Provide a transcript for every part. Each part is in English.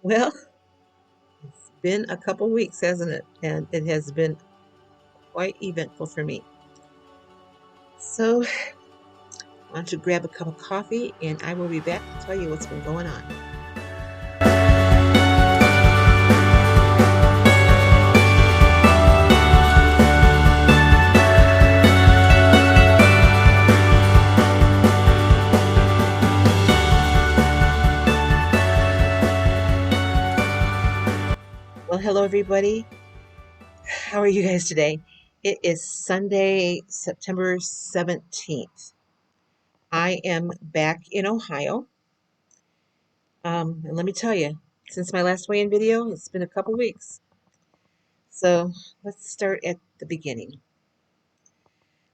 Well, it's been a couple weeks, hasn't it? And it has been quite eventful for me. So, why don't you grab a cup of coffee and I will be back to tell you what's been going on. Well, hello, everybody. How are you guys today? It is Sunday, September 17th. I am back in Ohio. And let me tell you, since my last weigh-in video, it's been a couple weeks. So let's start at the beginning.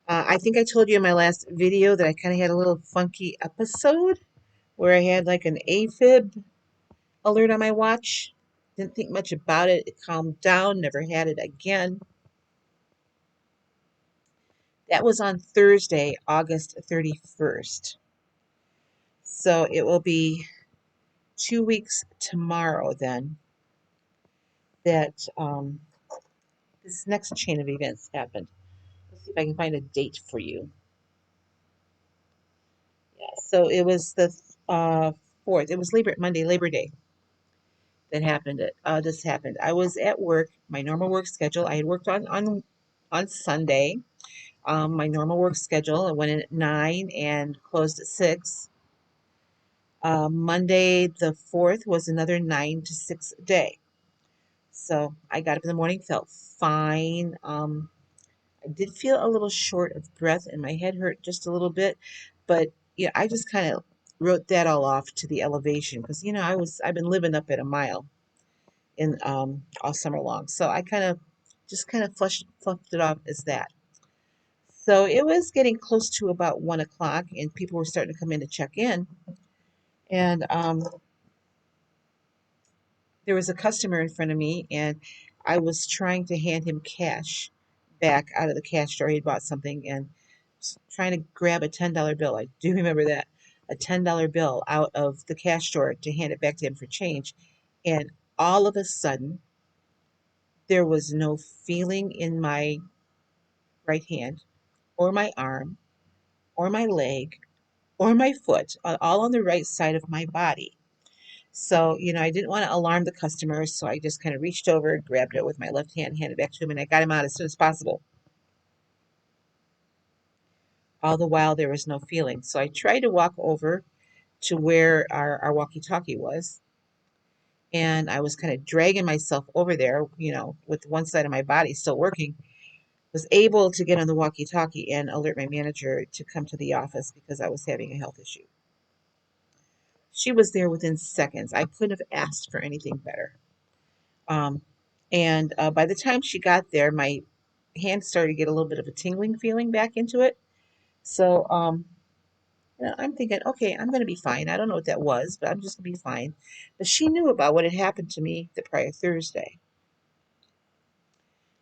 I think I told you in my last video that I kind of had a little funky episode where I had like an AFib alert on my watch. Didn't think much about it. It calmed down, never had it again. That was on Thursday, August 31st. So it will be 2 weeks tomorrow then that this next chain of events happened. Let's see if I can find a date for you. Yeah, so it was the 4th. It was Monday, Labor Day that happened. This happened. I was at work, my normal work schedule. I had worked on Sunday, my normal work schedule. I went in at 9 and closed at 6. Monday the 4th was another 9 to 6 day. So I got up in the morning, felt fine. I did feel a little short of breath and my head hurt just a little bit, but yeah, I just kind of wrote that all off to the elevation because I've been living up at a mile in all summer long. So I kind of fluffed it off as that. So it was getting close to about 1 o'clock, and people were starting to come in to check in. And there was a customer in front of me, and I was trying to hand him cash back out of the cash drawer. He bought something and was trying to grab a $10 bill. I do remember that, a $10 bill out of the cash drawer to hand it back to him for change. And all of a sudden, there was no feeling in my right hand or my arm or my leg or my foot, all on the right side of my body. So, I didn't want to alarm the customers, so I just kind of reached over, grabbed it with my left hand, handed it back to him, and I got him out as soon as possible. All the while, there was no feeling. So I tried to walk over to where our walkie-talkie was, and I was kind of dragging myself over there, with one side of my body still working. Was able to get on the walkie-talkie and alert my manager to come to the office because I was having a health issue. She was there within seconds. I couldn't have asked for anything better. Um, and by the time she got there, my hand started to get a little bit of a tingling feeling back into it. So I'm thinking, okay, I'm going to be fine. I don't know what that was, but I'm just going to be fine. But she knew about what had happened to me the prior Thursday.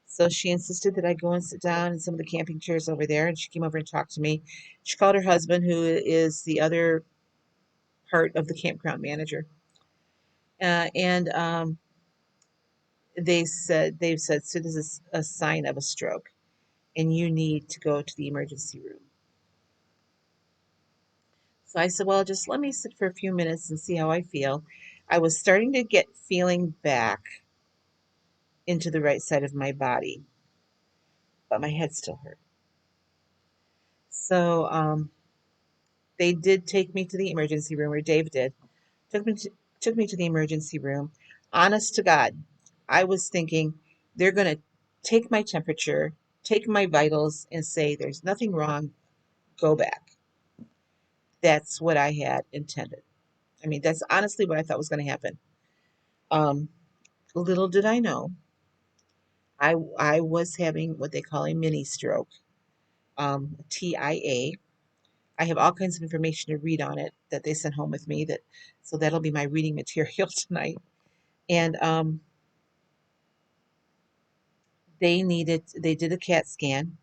So she insisted that I go and sit down in some of the camping chairs over there, and she came over and talked to me. She called her husband, who is the other part of the campground manager, and they've said, so this is a sign of a stroke, and you need to go to the emergency room. So I said, well, just let me sit for a few minutes and see how I feel. I was starting to get feeling back into the right side of my body, but my head still hurt. So they did take me to the emergency room, or Dave did. Took me to the emergency room. Honest to God, I was thinking they're going to take my temperature, take my vitals, and say there's nothing wrong, go back. That's what I had intended. I mean, that's honestly what I thought was going to happen. Um, Little did I know, I was having what they call a mini stroke, TIA. I have all kinds of information to read on it that they sent home with me. So that'll be my reading material tonight. And they did a CAT scan.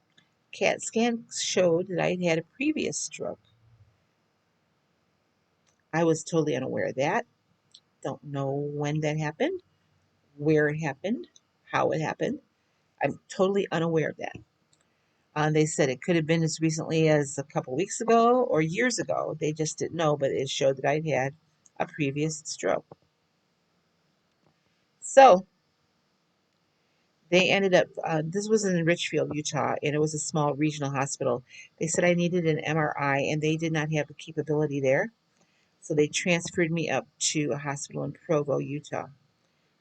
CAT scan showed that I had had a previous stroke. I was totally unaware of that. don't know when that happened, where it happened, how it happened. I'm totally unaware of that. They said it could have been as recently as a couple weeks ago or years ago. They just didn't know, but it showed that I'd had a previous stroke. So they ended up, this was in Richfield, Utah, and it was a small regional hospital. They said I needed an MRI, and they did not have the capability there. So they transferred me up to a hospital in Provo, Utah,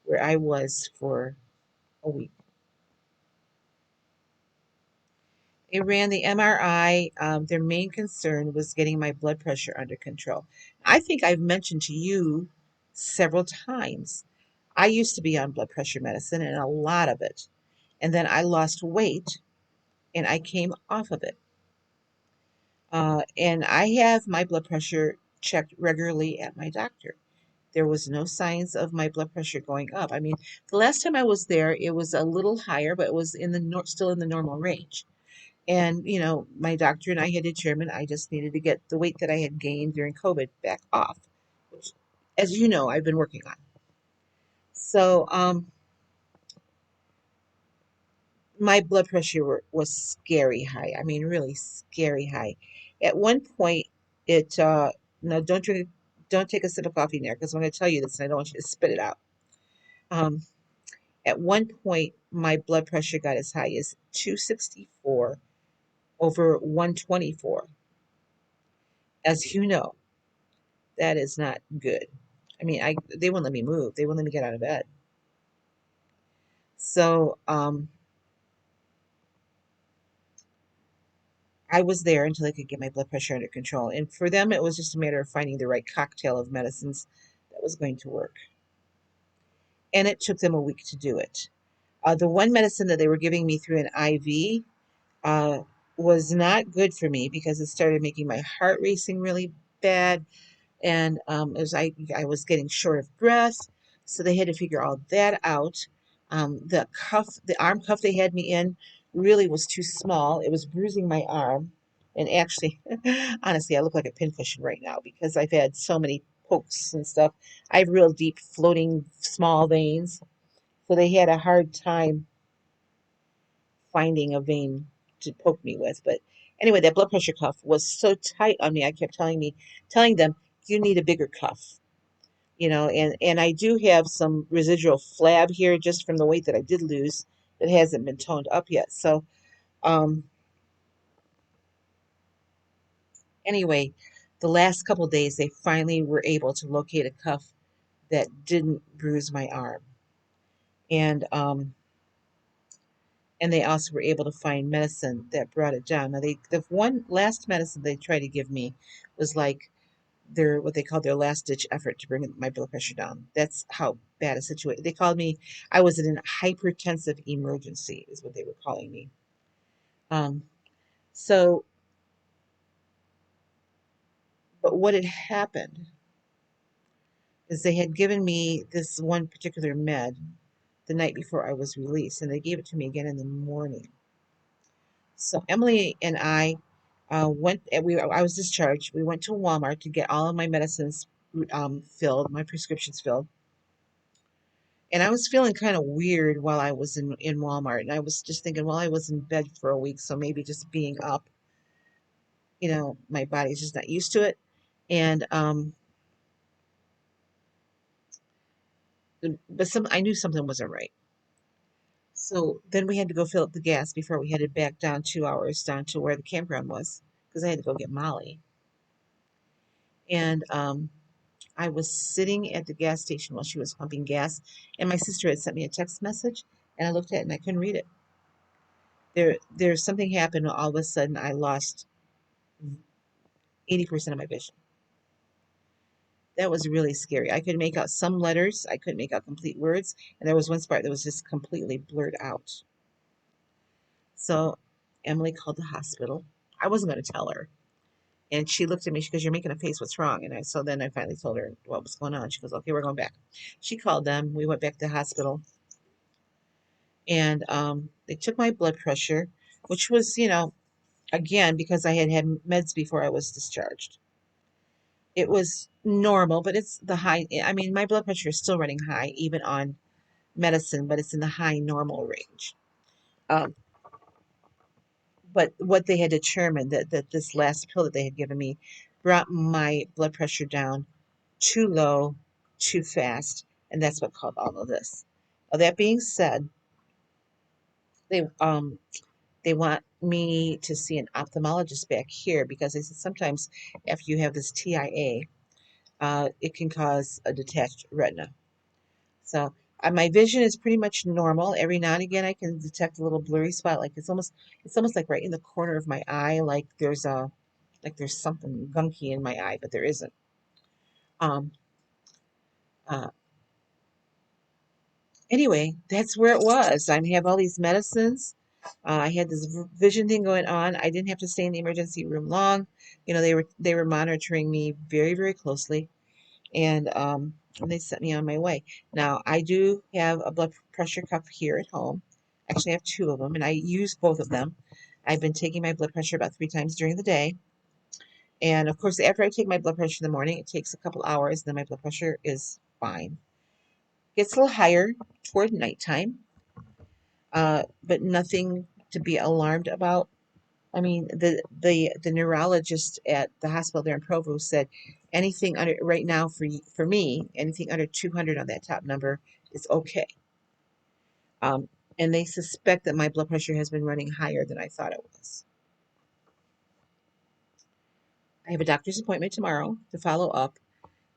where I was for a week. They ran the MRI. Their main concern was getting my blood pressure under control. I think I've mentioned to you several times. I used to be on blood pressure medicine and a lot of it. And then I lost weight and I came off of it. And I have my blood pressure checked regularly at my doctor. There was no signs of my blood pressure going up. I mean, the last time I was there, it was a little higher, but it was in the still in the normal range. And, my doctor and I had determined I just needed to get the weight that I had gained during COVID back off, which, as you know, I've been working on. So, my blood pressure was scary high. I mean, really scary high. At one point, it, no, don't take a sip of coffee there because I'm going to tell you this and I don't want you to spit it out. Um, at one point, my blood pressure got as high as 264 over 124. As you know, that is not good. I mean, they wouldn't let me move. They wouldn't let me get out of bed. So I was there until I could get my blood pressure under control. And for them, it was just a matter of finding the right cocktail of medicines that was going to work. And it took them a week to do it. The one medicine that they were giving me through an IV uh, was not good for me because it started making my heart racing really bad. And as I was getting short of breath, so they had to figure all that out. The arm cuff they had me in really was too small. It was bruising my arm, and actually, honestly, I look like a pincushion right now because I've had so many pokes and stuff. I have real deep, floating, small veins, so they had a hard time finding a vein to poke me with. But anyway, that blood pressure cuff was so tight on me. I kept telling them, you need a bigger cuff. And I do have some residual flab here just from the weight that I did lose that hasn't been toned up yet. So, um, anyway, the last couple days they finally were able to locate a cuff that didn't bruise my arm, and they also were able to find medicine that brought it down. Now, the one last medicine they tried to give me was like their what they called their last ditch effort to bring my blood pressure down. That's how bad a situation. They called me. I was in a hypertensive emergency, is what they were calling me. Um, so, but what had happened is they had given me this one particular med the night before I was released, and they gave it to me again in the morning. So Emily and I went. I was discharged. We went to Walmart to get all of my medicines filled, my prescriptions filled. And I was feeling kind of weird while I was in Walmart. And I was just thinking, well, I was in bed for a week, so maybe just being up, my body's just not used to it. And but I knew something wasn't right. So then we had to go fill up the gas before we headed back down 2 hours down to where the campground was because I had to go get Molly. And I was sitting at the gas station while she was pumping gas, and my sister had sent me a text message, and I looked at it and I couldn't read it. There's something happened. All of a sudden, I lost 80% of my vision. That was really scary. I could make out some letters. I couldn't make out complete words. And there was one part that was just completely blurred out. So Emily called the hospital. I wasn't going to tell her. And she looked at me. She goes, "You're making a face. What's wrong?" And so then I finally told her what was going on. She goes, "Okay, we're going back." She called them. We went back to the hospital. And they took my blood pressure, which was, again, because I had had meds before I was discharged. It was normal, but it's the high. I mean, my blood pressure is still running high, even on medicine, but it's in the high normal range. Um, but what they had determined that this last pill that they had given me brought my blood pressure down too low, too fast, and that's what caused all of this. That being said, they um they want me to see an ophthalmologist back here because they said sometimes after you have this TIA, it can cause a detached retina. So my vision is pretty much normal. Every now and again, I can detect a little blurry spot, like it's almost like right in the corner of my eye, like there's something gunky in my eye, but there isn't. Um, uh, anyway, that's where it was. I have all these medicines. I had this vision thing going on. I didn't have to stay in the emergency room long. They were monitoring me very, very closely, and they sent me on my way. Now I do have a blood pressure cuff here at home. Actually, I have two of them, and I use both of them. I've been taking my blood pressure about 3 times during the day, and of course, after I take my blood pressure in the morning, it takes a couple hours. Then my blood pressure is fine. Gets a little higher toward nighttime, but nothing to be alarmed about. I mean, the neurologist at the hospital there in Provo said anything under right now for me, anything under 200 on that top number is okay. Um, and they suspect that my blood pressure has been running higher than I thought it was. I have a doctor's appointment tomorrow to follow up,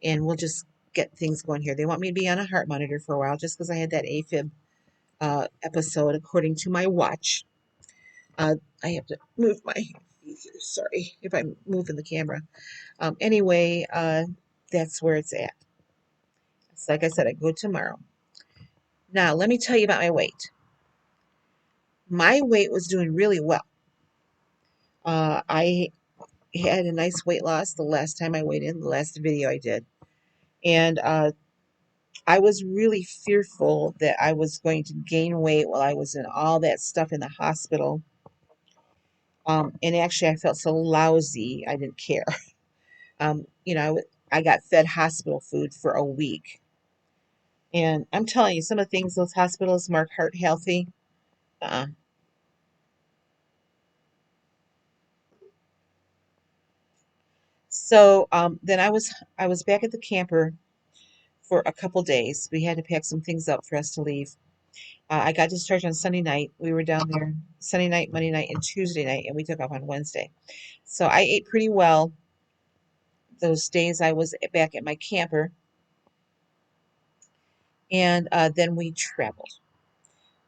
and we'll just get things going here. They want me to be on a heart monitor for a while just because I had that AFib episode, according to my watch. I have to move my feet here. Sorry if I'm moving the camera. Anyway, that's where it's at. It's like I said, I go tomorrow. Now, let me tell you about my weight. My weight was doing really well. I had a nice weight loss the last time I weighed in, the last video I did. And I was really fearful that I was going to gain weight while I was in all that stuff in the hospital. And actually, I felt so lousy, I didn't care. I got fed hospital food for a week. And I'm telling you, some of the things those hospitals mark heart healthy. Uh, so then I was back at the camper for a couple days. We had to pack some things up for us to leave. I got discharged on Sunday night. We were down there Sunday night, Monday night, and Tuesday night, and we took off on Wednesday. So I ate pretty well those days I was back at my camper, and then we traveled.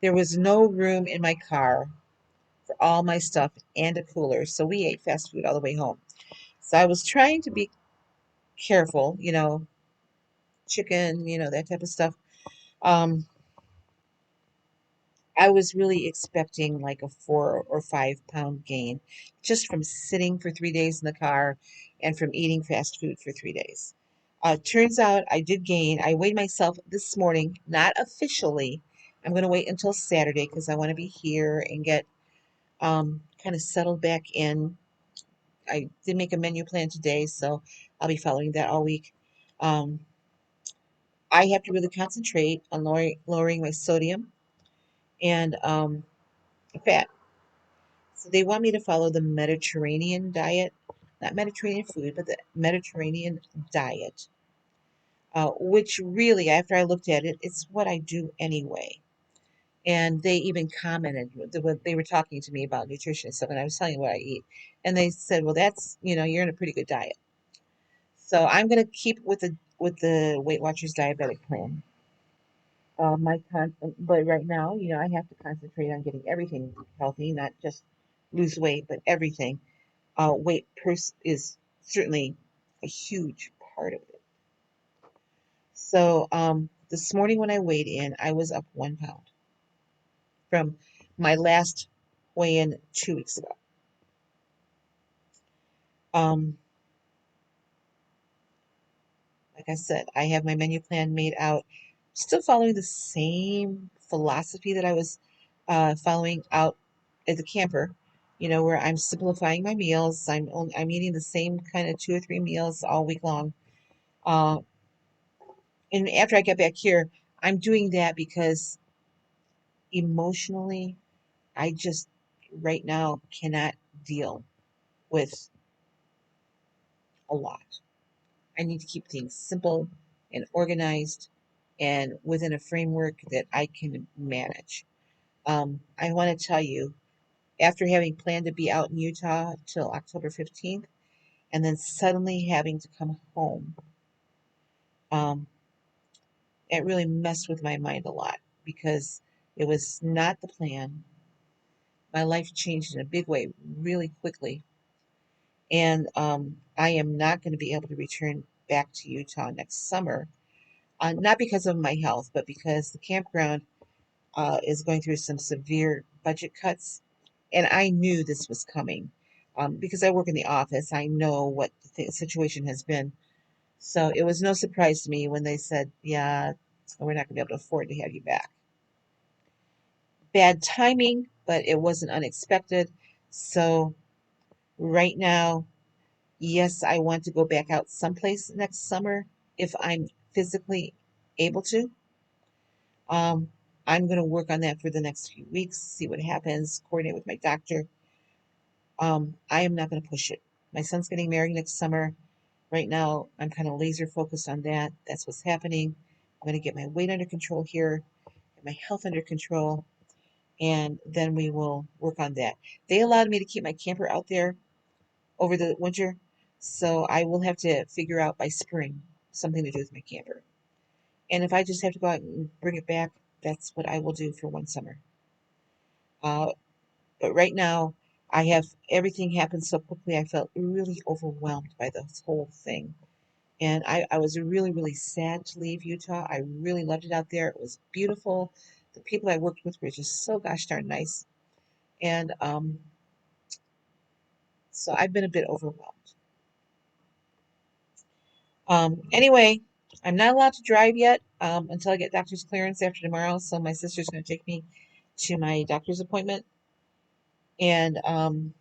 There was no room in my car for all my stuff and a cooler, so we ate fast food all the way home. So I was trying to be careful, chicken, that type of stuff. Um, I was really expecting like a 4 or 5 pound gain just from sitting for 3 days in the car and from eating fast food for 3 days. Turns out I did gain. I weighed myself this morning, not officially. I'm going to wait until Saturday because I want to be here and get kind of settled back in. I did make a menu plan today, so I'll be following that all week. Um, I have to really concentrate on lowering my sodium and fat. So they want me to follow the Mediterranean diet, not Mediterranean food, but the Mediterranean diet, which really, after I looked at it, it's what I do anyway. And they even commented when they were talking to me about nutrition and stuff, and I was telling you what I eat, and they said, "Well, that's you're in a pretty good diet." So I'm going to keep with the Weight Watchers diabetic plan. But right now, I have to concentrate on getting everything healthy, not just lose weight, but everything. Is certainly a huge part of it. So this morning when I weighed in, I was up 1 pound from my last weigh-in 2 weeks ago. Um, like I said, I have my menu plan made out, still following the same philosophy that I was following out at the camper. where I'm simplifying my meals. I'm eating the same kind of 2 or 3 meals all week long. Uh, and after I get back here, I'm doing that because emotionally, I just right now cannot deal with a lot. I need to keep things simple and organized and within a framework that I can manage. I want to tell you, after having planned to be out in Utah till October 15th, and then suddenly having to come home, um, it really messed with my mind a lot because it was not the plan. My life changed in a big way really quickly, and I am not going to be able to return back to Utah next summer. Not because of my health, but because the campground is going through some severe budget cuts. And I knew this was coming because I work in the office. I know what the situation has been. So it was no surprise to me when they said, yeah, we're not going to be able to afford to have you back. Bad timing, but it wasn't unexpected. So right now, yes, I want to go back out someplace next summer if I'm physically able to. Um, I'm going to work on that for the next few weeks, see what happens, coordinate with my doctor. I am not going to push it. My son's getting married next summer. Right now, I'm kind of laser focused on that. That's what's happening. I'm going to get my weight under control here, get my health under control, and then we will work on that. They allowed me to keep my camper out there over the winter, so I will have to figure out by spring something to do with my camper. And if I just have to go out and bring it back, that's what I will do for one summer. Uh, but right now, I have everything happened so quickly. I felt really overwhelmed by this whole thing. And I was really, really sad to leave Utah. I really loved it out there. It was beautiful. The people I worked with were just so gosh darn nice. And so I've been a bit overwhelmed. Anyway, I'm not allowed to drive yet until I get doctor's clearance after tomorrow. So my sister's going to take me to my doctor's appointment. And I'm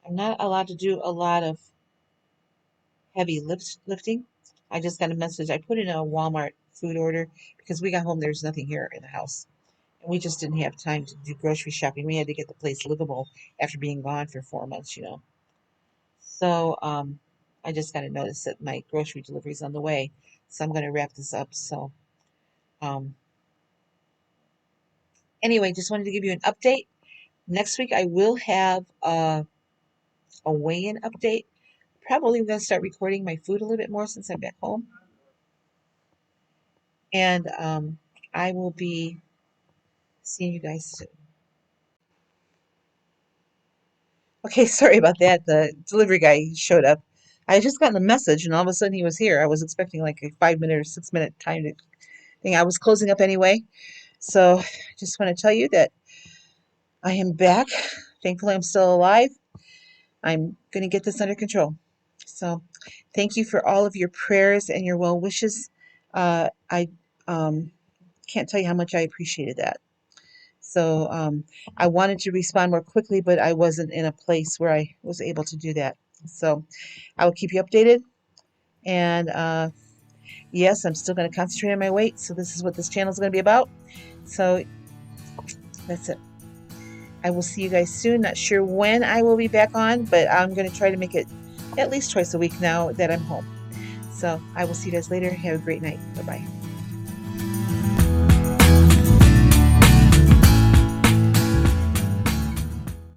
not allowed to do a lot of heavy lifting. I just got a message. I put in a Walmart food order because we got home. There's nothing here in the house. And we just didn't have time to do grocery shopping. We had to get the place livable after being gone for 4 months. So I just got a notice that my grocery delivery is on the way. So I'm going to wrap this up. So um, anyway, just wanted to give you an update. Next week I will have a weigh-in update. Probably I'm going to start recording my food a little bit more since I'm back home. And I will be seeing you guys soon. Okay, sorry about that. The delivery guy showed up. I had just gotten the message, and all of a sudden he was here. I was expecting like a 5 minute or 6 minute time thing. I was closing up anyway. So I just want to tell you that I am back. Thankfully, I'm still alive. I'm going to get this under control. So thank you for all of your prayers and your well wishes. I um, can't tell you how much I appreciated that. So I wanted to respond more quickly, but I wasn't in a place where I was able to do that. So I will keep you updated. And yes, I'm still going to concentrate on my weight. So this is what this channel is going to be about. So that's it. I will see you guys soon. Not sure when I will be back on, but I'm going to try to make it at least twice a week now that I'm home. So I will see you guys later. Have a great night. Bye-bye.